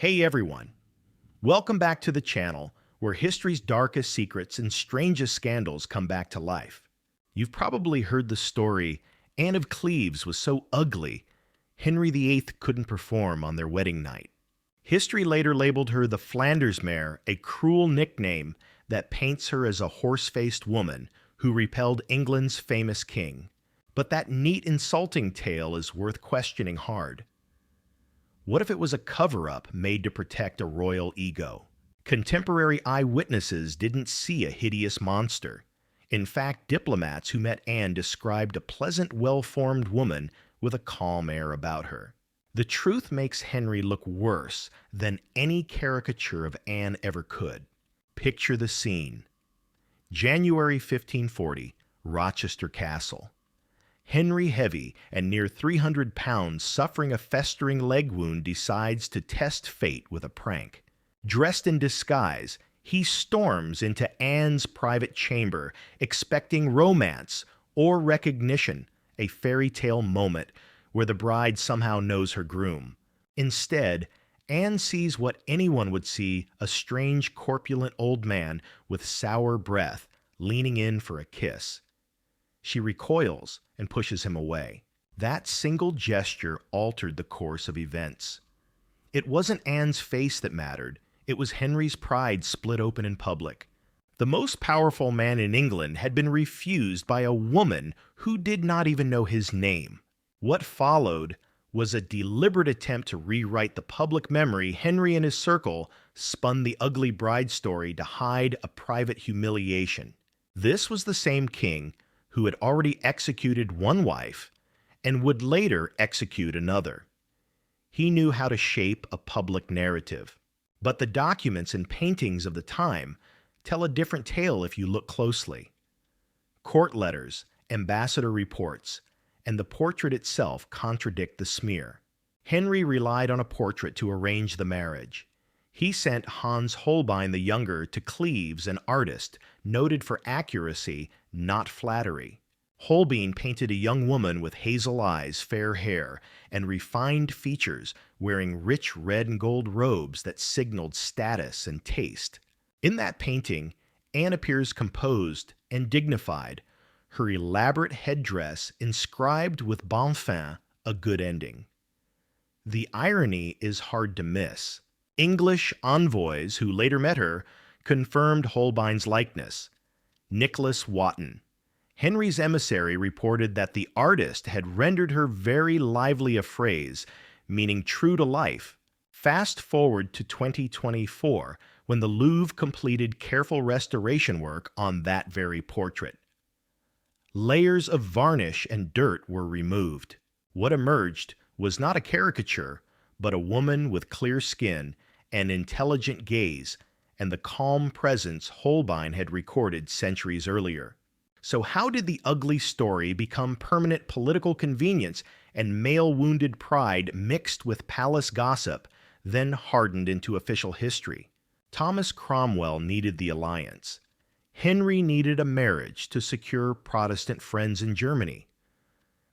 Hey everyone, welcome back to the channel where history's darkest secrets and strangest scandals come back to life. You've probably heard the story Anne of Cleves was so ugly, Henry VIII couldn't perform on their wedding night. History later labeled her the Flanders mare, a cruel nickname that paints her as a horse-faced woman who repelled England's famous king. But that neat insulting tale is worth questioning hard. What if it was a cover-up made to protect a royal ego? Contemporary eyewitnesses didn't see a hideous monster. In fact, diplomats who met Anne described a pleasant, well-formed woman with a calm air about her. The truth makes Henry look worse than any caricature of Anne ever could. Picture the scene. January 1540, Rochester Castle. Henry, heavy and near 300 pounds, suffering a festering leg wound, decides to test fate with a prank. Dressed in disguise, he storms into Anne's private chamber, expecting romance or recognition, a fairy tale moment where the bride somehow knows her groom. Instead, Anne sees what anyone would see, a strange, corpulent old man with sour breath leaning in for a kiss. She recoils and pushes him away. That single gesture altered the course of events. It wasn't Anne's face that mattered. It was Henry's pride split open in public. The most powerful man in England had been refused by a woman who did not even know his name. What followed was a deliberate attempt to rewrite the public memory. Henry and his circle spun the ugly bride story to hide a private humiliation. This was the same king who had already executed one wife and would later execute another. He knew how to shape a public narrative. But the documents and paintings of the time tell a different tale if you look closely. Court letters, ambassador reports, and the portrait itself contradict the smear. Henry relied on a portrait to arrange the marriage. He sent Hans Holbein the Younger to Cleves, an artist noted for accuracy, not flattery. Holbein painted a young woman with hazel eyes, fair hair, and refined features, wearing rich red and gold robes that signaled status and taste. In that painting, Anne appears composed and dignified, her elaborate headdress inscribed with bon fin, a good ending. The irony is hard to miss. English envoys who later met her confirmed Holbein's likeness. Nicholas Wotton, Henry's emissary, reported that the artist had rendered her very lively a phrase, meaning true to life. Fast forward to 2024, when the Louvre completed careful restoration work on that very portrait. Layers of varnish and dirt were removed. What emerged was not a caricature, but a woman with clear skin, an intelligent gaze, and the calm presence Holbein had recorded centuries earlier. So how did the ugly story become permanent political convenience and male-wounded pride mixed with palace gossip, then hardened into official history? Thomas Cromwell needed the alliance. Henry needed a marriage to secure Protestant friends in Germany.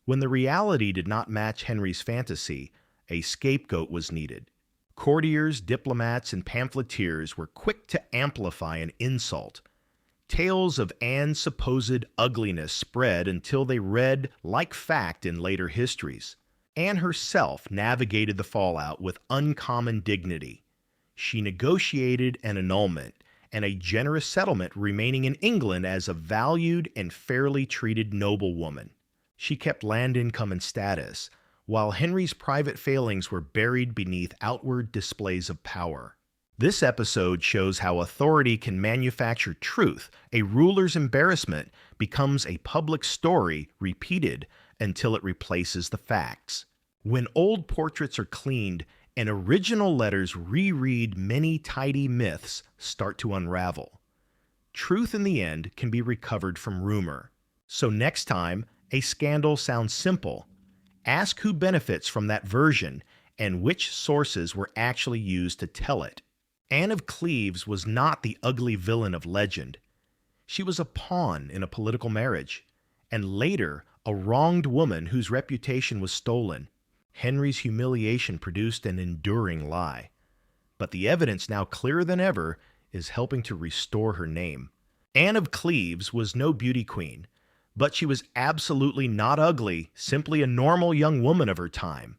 When the reality did not match Henry's fantasy, a scapegoat was needed. Courtiers, diplomats, and pamphleteers were quick to amplify an insult. Tales of Anne's supposed ugliness spread until they read like fact in later histories. Anne herself navigated the fallout with uncommon dignity. She negotiated an annulment and a generous settlement, remaining in England as a valued and fairly treated noblewoman. She kept land income and status, while Henry's private failings were buried beneath outward displays of power. This episode shows how authority can manufacture truth. A ruler's embarrassment becomes a public story repeated until it replaces the facts. When old portraits are cleaned and original letters reread, many tidy myths start to unravel. Truth in the end can be recovered from rumor. So next time a scandal sounds simple, ask who benefits from that version and which sources were actually used to tell it. Anne of Cleves was not the ugly villain of legend. She was a pawn in a political marriage, and later a wronged woman whose reputation was stolen. Henry's humiliation produced an enduring lie. but the evidence, now clearer than ever, is helping to restore her name. Anne of Cleves was no beauty queen, but she was absolutely not ugly, simply a normal young woman of her time.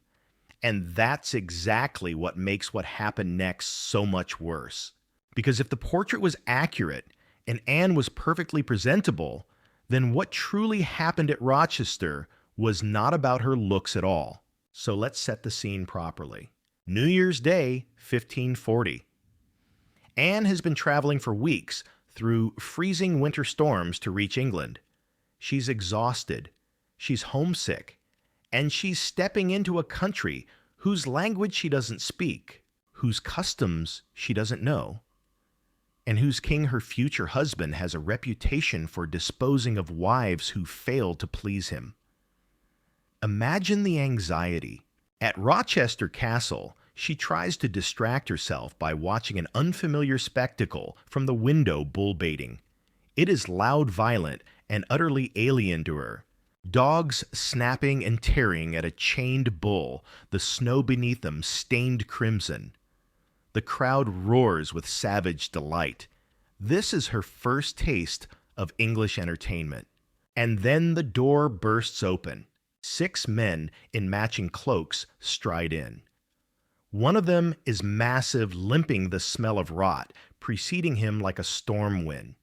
And that's exactly what makes what happened next so much worse. Because if the portrait was accurate and Anne was perfectly presentable, then what truly happened at Rochester was not about her looks at all. So let's set the scene properly. New Year's Day, 1540. Anne has been traveling for weeks through freezing winter storms to reach England. She's exhausted, she's homesick, and she's stepping into a country whose language she doesn't speak, whose customs she doesn't know, and whose king, her future husband, has a reputation for disposing of wives who fail to please him. Imagine the anxiety. At Rochester Castle, she tries to distract herself by watching an unfamiliar spectacle from the window bull baiting. It is loud, violent, and utterly alien to her. Dogs snapping and tearing at a chained bull, the snow beneath them stained crimson. The crowd roars with savage delight. This is her first taste of English entertainment. And then the door bursts open. 6 men in matching cloaks stride in. One of them is massive, limping the smell of rot, preceding him like a storm wind.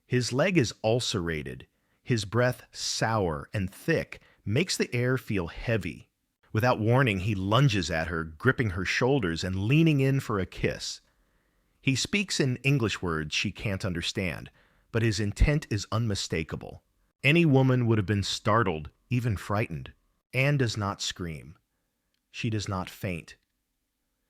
His leg is ulcerated. His breath, sour and thick, makes the air feel heavy. Without warning, he lunges at her, gripping her shoulders and leaning in for a kiss. He speaks in English words she can't understand, but his intent is unmistakable. Any woman would have been startled, even frightened. Anne does not scream. She does not faint.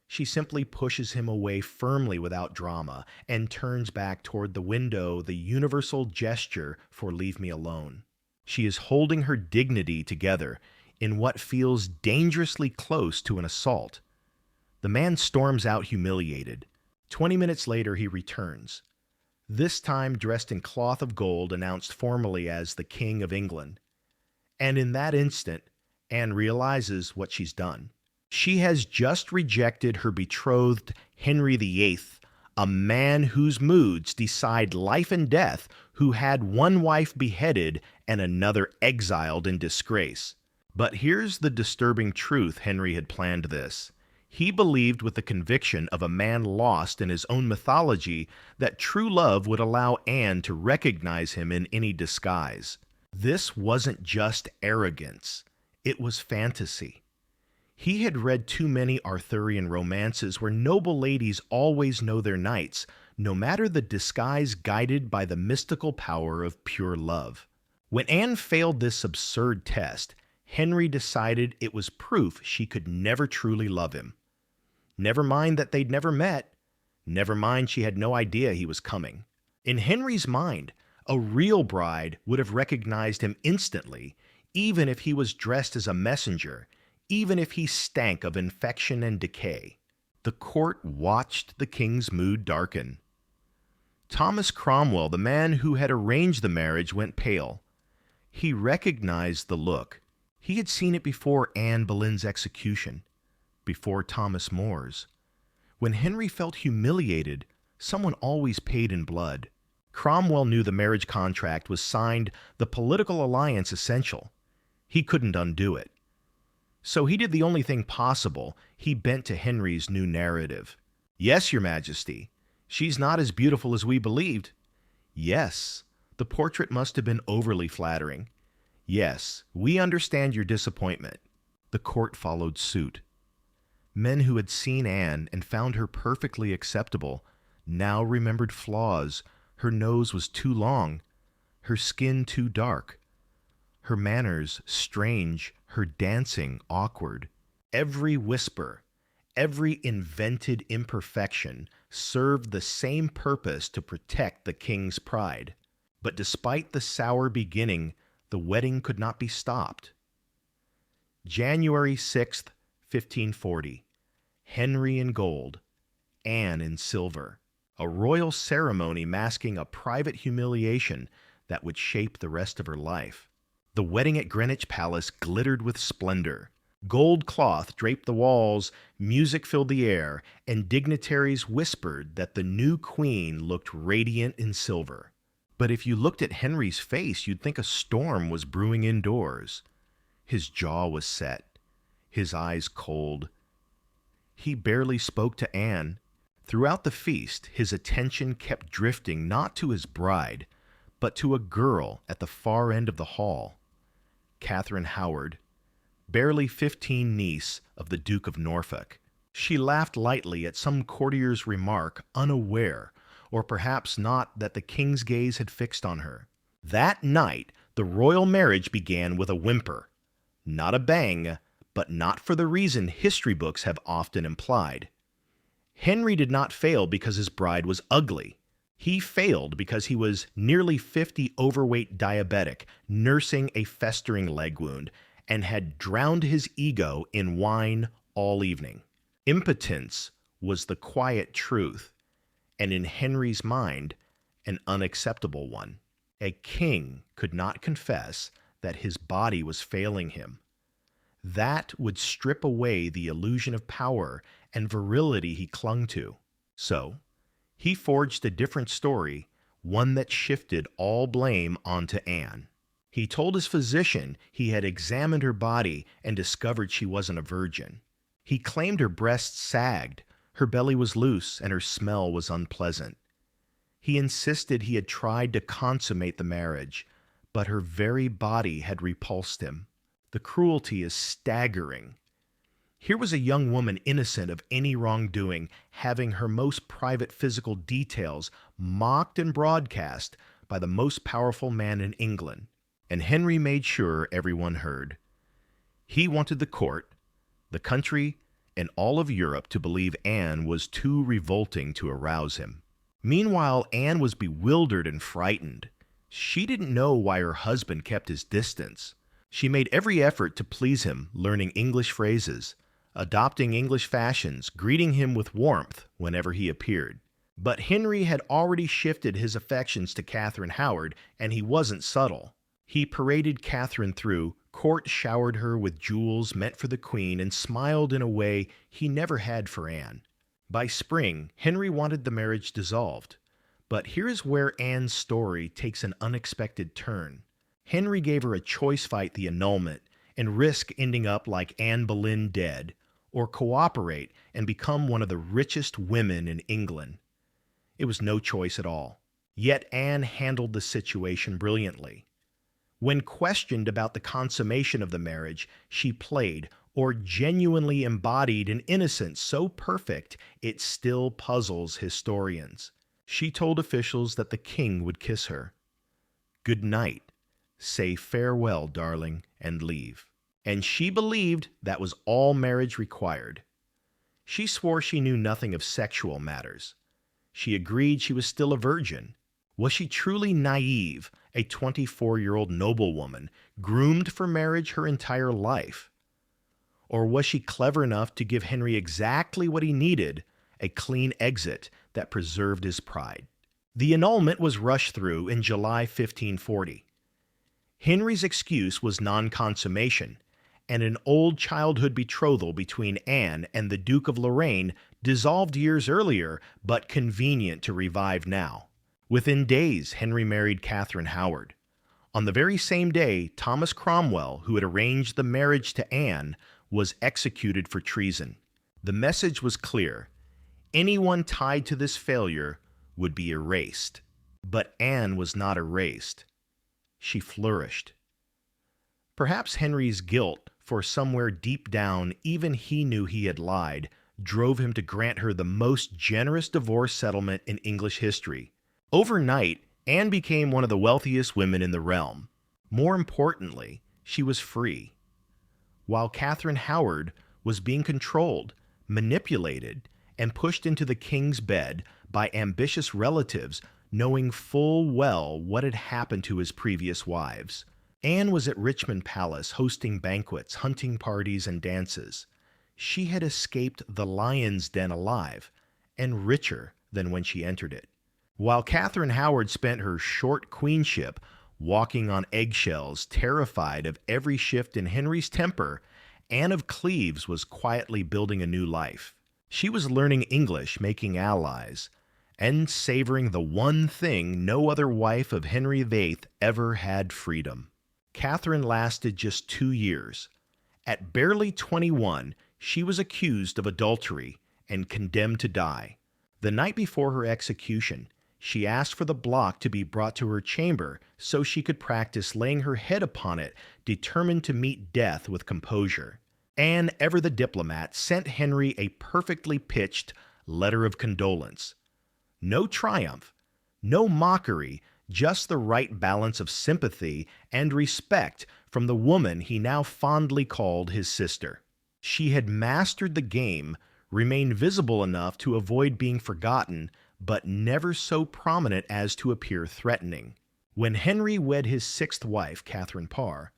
She simply pushes him away firmly without drama and turns back toward the window, the universal gesture for leave me alone. She is holding her dignity together in what feels dangerously close to an assault. The man storms out humiliated. 20 minutes later, he returns, this time dressed in cloth of gold, announced formally as the King of England. And in that instant, Anne realizes what she's done. She has just rejected her betrothed Henry VIII, a man whose moods decide life and death, who had one wife beheaded and another exiled in disgrace. But here's the disturbing truth: Henry had planned this. He believed with the conviction of a man lost in his own mythology that true love would allow Anne to recognize him in any disguise. This wasn't just arrogance, it was fantasy. He had read too many Arthurian romances where noble ladies always know their knights, no matter the disguise, guided by the mystical power of pure love. When Anne failed this absurd test, Henry decided it was proof she could never truly love him. Never mind that they'd never met. Never mind she had no idea he was coming. In Henry's mind, a real bride would have recognized him instantly, even if he was dressed as a messenger, even if he stank of infection and decay. The court watched the king's mood darken. Thomas Cromwell, the man who had arranged the marriage, went pale. He recognized the look. He had seen it before Anne Boleyn's execution, before Thomas More's. When Henry felt humiliated, someone always paid in blood. Cromwell knew the marriage contract was signed, the political alliance essential. He couldn't undo it. So he did the only thing possible. He bent to Henry's new narrative. Yes, Your Majesty, she's not as beautiful as we believed. Yes, the portrait must have been overly flattering. Yes, we understand your disappointment. The court followed suit. Men who had seen Anne and found her perfectly acceptable now remembered flaws. Her nose was too long, her skin too dark, her manners strange, her dancing awkward. Every whisper, every invented imperfection served the same purpose: to protect the king's pride. But despite the sour beginning, the wedding could not be stopped. January 6th, 1540. Henry in gold, Anne in silver. A royal ceremony masking a private humiliation that would shape the rest of her life. The wedding at Greenwich Palace glittered with splendor. Gold cloth draped the walls, music filled the air, and dignitaries whispered that the new queen looked radiant in silver. But if you looked at Henry's face, you'd think a storm was brewing indoors. His jaw was set, his eyes cold. He barely spoke to Anne. Throughout the feast, his attention kept drifting not to his bride, but to a girl at the far end of the hall, Catherine Howard, barely 15 niece of the Duke of Norfolk. She laughed lightly at some courtier's remark, unaware, or perhaps not, that the king's gaze had fixed on her. That night, the royal marriage began with a whimper. Not a bang, but not for the reason history books have often implied. Henry did not fail because his bride was ugly. He failed because he was nearly 50 overweight diabetic, nursing a festering leg wound, and had drowned his ego in wine all evening. Impotence was the quiet truth, and in Henry's mind, an unacceptable one. A king could not confess that his body was failing him. That would strip away the illusion of power and virility he clung to. So, he forged a different story, one that shifted all blame onto Anne. He told his physician he had examined her body and discovered she wasn't a virgin. He claimed her breasts sagged, her belly was loose, and her smell was unpleasant. He insisted he had tried to consummate the marriage, but her very body had repulsed him. The cruelty is staggering. Here was a young woman innocent of any wrongdoing, having her most private physical details mocked and broadcast by the most powerful man in England, and Henry made sure everyone heard. He wanted the court, the country, and all of Europe to believe Anne was too revolting to arouse him. Meanwhile, Anne was bewildered and frightened. She didn't know why her husband kept his distance. She made every effort to please him, learning English phrases, adopting English fashions, greeting him with warmth whenever he appeared. But Henry had already shifted his affections to Catherine Howard, and he wasn't subtle. He paraded Catherine through, court showered her with jewels meant for the queen, and smiled in a way he never had for Anne. By spring, Henry wanted the marriage dissolved. But here's where Anne's story takes an unexpected turn. Henry gave her a choice fight, the annulment, and risk ending up like Anne Boleyn dead, or cooperate and become one of the richest women in England. It was no choice at all. Yet Anne handled the situation brilliantly. When questioned about the consummation of the marriage, she played, or genuinely embodied, an innocence so perfect it still puzzles historians. She told officials that the king would kiss her. "Good night. Say farewell, darling, and leave." And she believed that was all marriage required. She swore she knew nothing of sexual matters. She agreed she was still a virgin. Was she truly naive, a 24-year-old noblewoman, groomed for marriage her entire life? Or was she clever enough to give Henry exactly what he needed, a clean exit that preserved his pride? The annulment was rushed through in July 1540. Henry's excuse was non-consummation, and an old childhood betrothal between Anne and the Duke of Lorraine, dissolved years earlier, but convenient to revive now. Within days, Henry married Catherine Howard. On the very same day, Thomas Cromwell, who had arranged the marriage to Anne, was executed for treason. The message was clear. Anyone tied to this failure would be erased. But Anne was not erased. She flourished. Perhaps Henry's guilt, for somewhere deep down even he knew he had lied, drove him to grant her the most generous divorce settlement in English history. Overnight, Anne became one of the wealthiest women in the realm. More importantly, she was free. While Catherine Howard was being controlled, manipulated, and pushed into the king's bed by ambitious relatives, knowing full well what had happened to his previous wives. Anne was at Richmond Palace hosting banquets, hunting parties, and dances. She had escaped the lion's den alive, and richer than when she entered it. While Catherine Howard spent her short queenship walking on eggshells, terrified of every shift in Henry's temper, Anne of Cleves was quietly building a new life. She was learning English, making allies, and savoring the one thing no other wife of Henry VIII ever had: freedom. Catherine lasted just 2 years. At barely 21, she was accused of adultery and condemned to die. The night before her execution, she asked for the block to be brought to her chamber so she could practice laying her head upon it, determined to meet death with composure. Anne, ever the diplomat, sent Henry a perfectly pitched letter of condolence. No triumph, no mockery, just the right balance of sympathy and respect from the woman he now fondly called his sister. She had mastered the game, remained visible enough to avoid being forgotten, but never so prominent as to appear threatening. When Henry wed his sixth wife, Catherine Parr,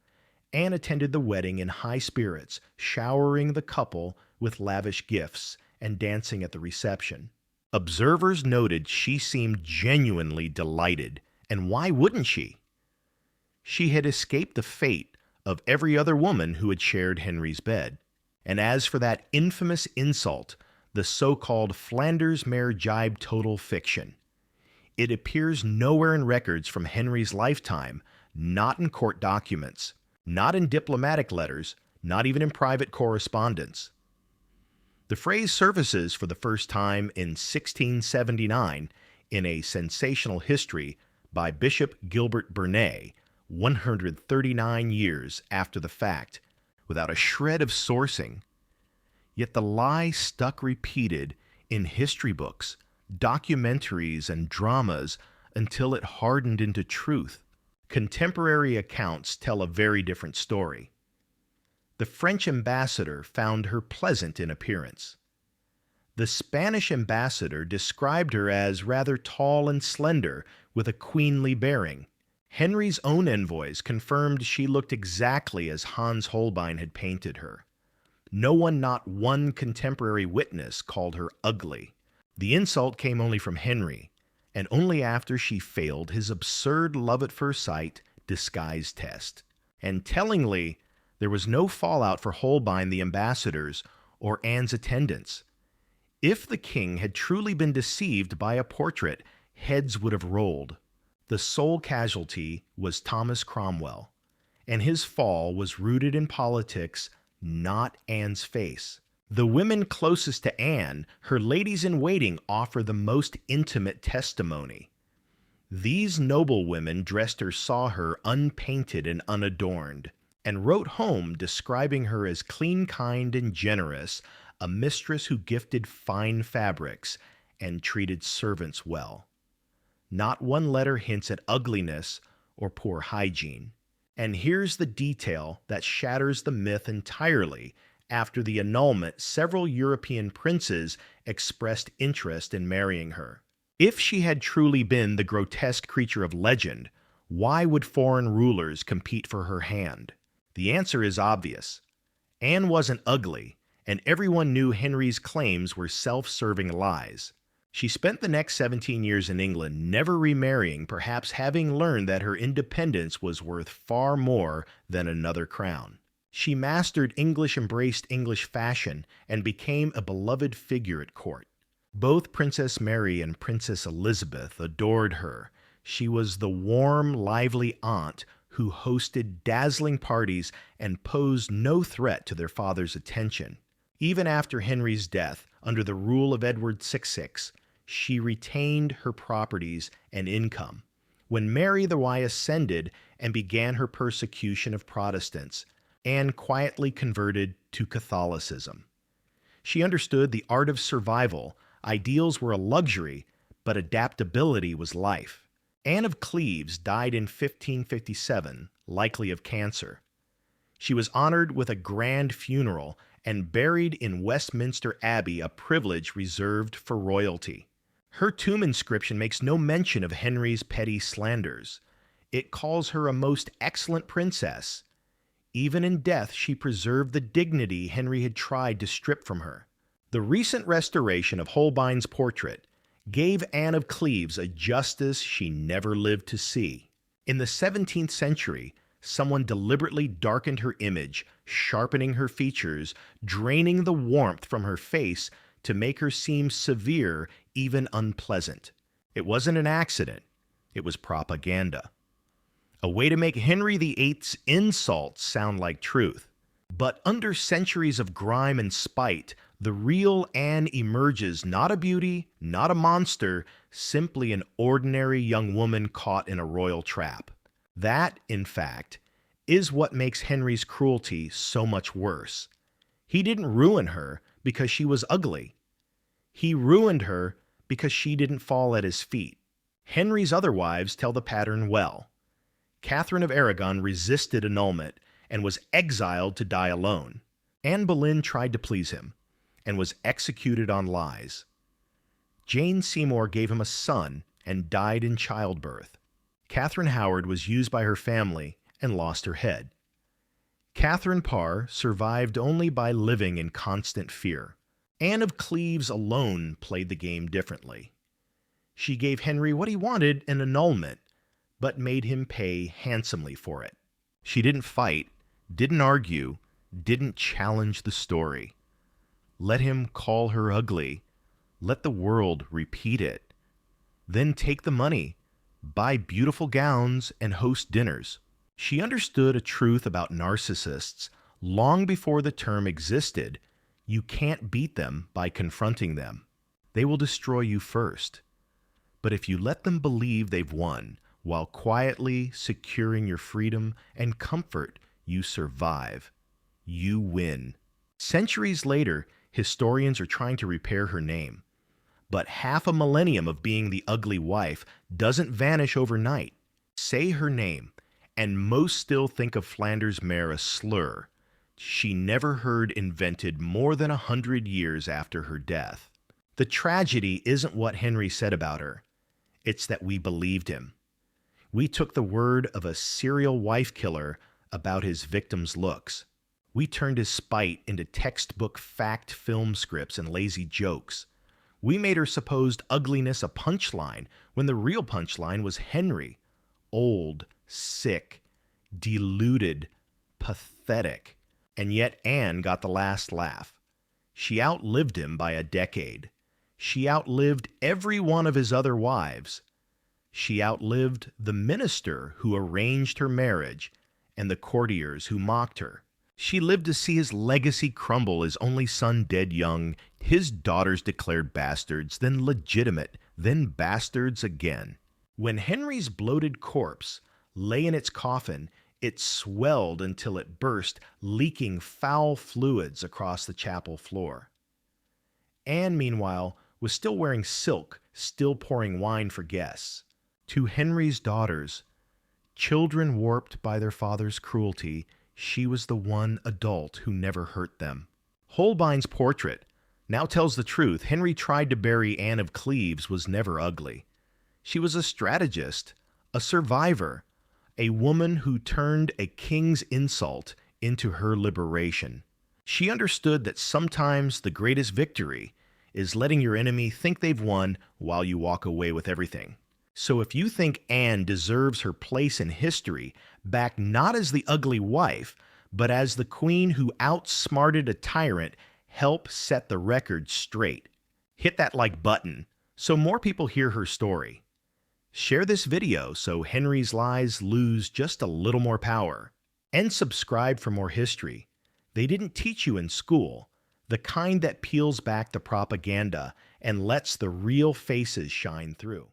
Anne attended the wedding in high spirits, showering the couple with lavish gifts and dancing at the reception. Observers noted she seemed genuinely delighted, and why wouldn't she? She had escaped the fate of every other woman who had shared Henry's bed. And as for that infamous insult, the so-called Flanders mare jibe, total fiction. It appears nowhere in records from Henry's lifetime, not in court documents, not in diplomatic letters, not even in private correspondence. The phrase surfaces for the first time in 1679 in a sensational history by Bishop Gilbert Burnet, 139 years after the fact, without a shred of sourcing. Yet the lie stuck repeated in history books, documentaries, and dramas until it hardened into truth. Contemporary accounts tell a very different story. The French ambassador found her pleasant in appearance. The Spanish ambassador described her as rather tall and slender, with a queenly bearing. Henry's own envoys confirmed she looked exactly as Hans Holbein had painted her. No one, not one contemporary witness, called her ugly. The insult came only from Henry, and only after she failed his absurd love at first sight disguise test. And tellingly, there was no fallout for Holbein, the ambassadors, or Anne's attendants. If the king had truly been deceived by a portrait, heads would have rolled. The sole casualty was Thomas Cromwell, and his fall was rooted in politics, not Anne's face. The women closest to Anne, her ladies-in-waiting, offer the most intimate testimony. These noble women dressed or saw her unpainted and unadorned, and wrote home describing her as clean, kind, and generous, a mistress who gifted fine fabrics and treated servants well. Not one letter hints at ugliness or poor hygiene. And here's the detail that shatters the myth entirely. After the annulment, several European princes expressed interest in marrying her. If she had truly been the grotesque creature of legend, why would foreign rulers compete for her hand? The answer is obvious. Anne wasn't ugly, and everyone knew Henry's claims were self-serving lies. She spent the next 17 years in England, never remarrying, perhaps having learned that her independence was worth far more than another crown. She mastered English, embraced English fashion, and became a beloved figure at court. Both Princess Mary and Princess Elizabeth adored her. She was the warm, lively aunt who hosted dazzling parties and posed no threat to their father's attention. Even after Henry's death, under the rule of Edward VI, she retained her properties and income. When Mary the Y ascended and began her persecution of Protestants, Anne quietly converted to Catholicism. She understood the art of survival. Ideals were a luxury, but adaptability was life. Anne of Cleves died in 1557, likely of cancer. She was honored with a grand funeral and buried in Westminster Abbey, a privilege reserved for royalty. Her tomb inscription makes no mention of Henry's petty slanders. It calls her a most excellent princess. Even in death, she preserved the dignity Henry had tried to strip from her. The recent restoration of Holbein's portrait gave Anne of Cleves a justice she never lived to see. In the 17th century, Someone deliberately darkened her image, sharpening her features, draining the warmth from her face to make her seem severe, even unpleasant. It wasn't an accident. It was propaganda. A way to make Henry VIII's insults sound like truth. But under centuries of grime and spite, the real Anne emerges not a beauty, not a monster, simply an ordinary young woman caught in a royal trap. That, in fact, is what makes Henry's cruelty so much worse. He didn't ruin her because she was ugly. He ruined her because she didn't fall at his feet. Henry's other wives tell the pattern well. Catherine of Aragon resisted annulment and was exiled to die alone. Anne Boleyn tried to please him and was executed on lies. Jane Seymour gave him a son and died in childbirth. Catherine Howard was used by her family and lost her head. Catherine Parr survived only by living in constant fear. Anne of Cleves alone played the game differently. She gave Henry what he wanted, an annulment, but made him pay handsomely for it. She didn't fight, didn't argue, didn't challenge the story. Let him call her ugly. Let the world repeat it. Then take the money, buy beautiful gowns, and host dinners. She understood a truth about narcissists long before the term existed. You can't beat them by confronting them. They will destroy you first. But if you let them believe they've won, while quietly securing your freedom and comfort, you survive. You win. Centuries later, historians are trying to repair her name. But half a millennium of being the ugly wife doesn't vanish overnight. Say her name, and most still think of Flanders Mare a slur she never heard invented more than 100 years after her death. The tragedy isn't what Henry said about her. It's that we believed him. We took the word of a serial wife killer about his victims' looks. We turned his spite into textbook fact film scripts and lazy jokes. We made her supposed ugliness a punchline when the real punchline was Henry. Old, sick, deluded, pathetic. And yet Anne got the last laugh. She outlived him by a decade. She outlived every one of his other wives. She outlived the minister who arranged her marriage and the courtiers who mocked her. She lived to see his legacy crumble, his only son dead young, his daughters declared bastards, then legitimate, then bastards again. When Henry's bloated corpse lay in its coffin, it swelled until it burst, leaking foul fluids across the chapel floor. Anne, meanwhile, was still wearing silk, still pouring wine for guests. To Henry's daughters, children warped by their father's cruelty, she was the one adult who never hurt them. Holbein's portrait now tells the truth. Henry tried to bury Anne of Cleves was never ugly. She was a strategist, a survivor, a woman who turned a king's insult into her liberation. She understood that sometimes the greatest victory is letting your enemy think they've won while you walk away with everything. So if you think Anne deserves her place in history, back not as the ugly wife, but as the queen who outsmarted a tyrant, help set the record straight. Hit that like button so more people hear her story. Share this video so Henry's lies lose just a little more power. And subscribe for more history. They didn't teach you in school, the kind that peels back the propaganda and lets the real faces shine through.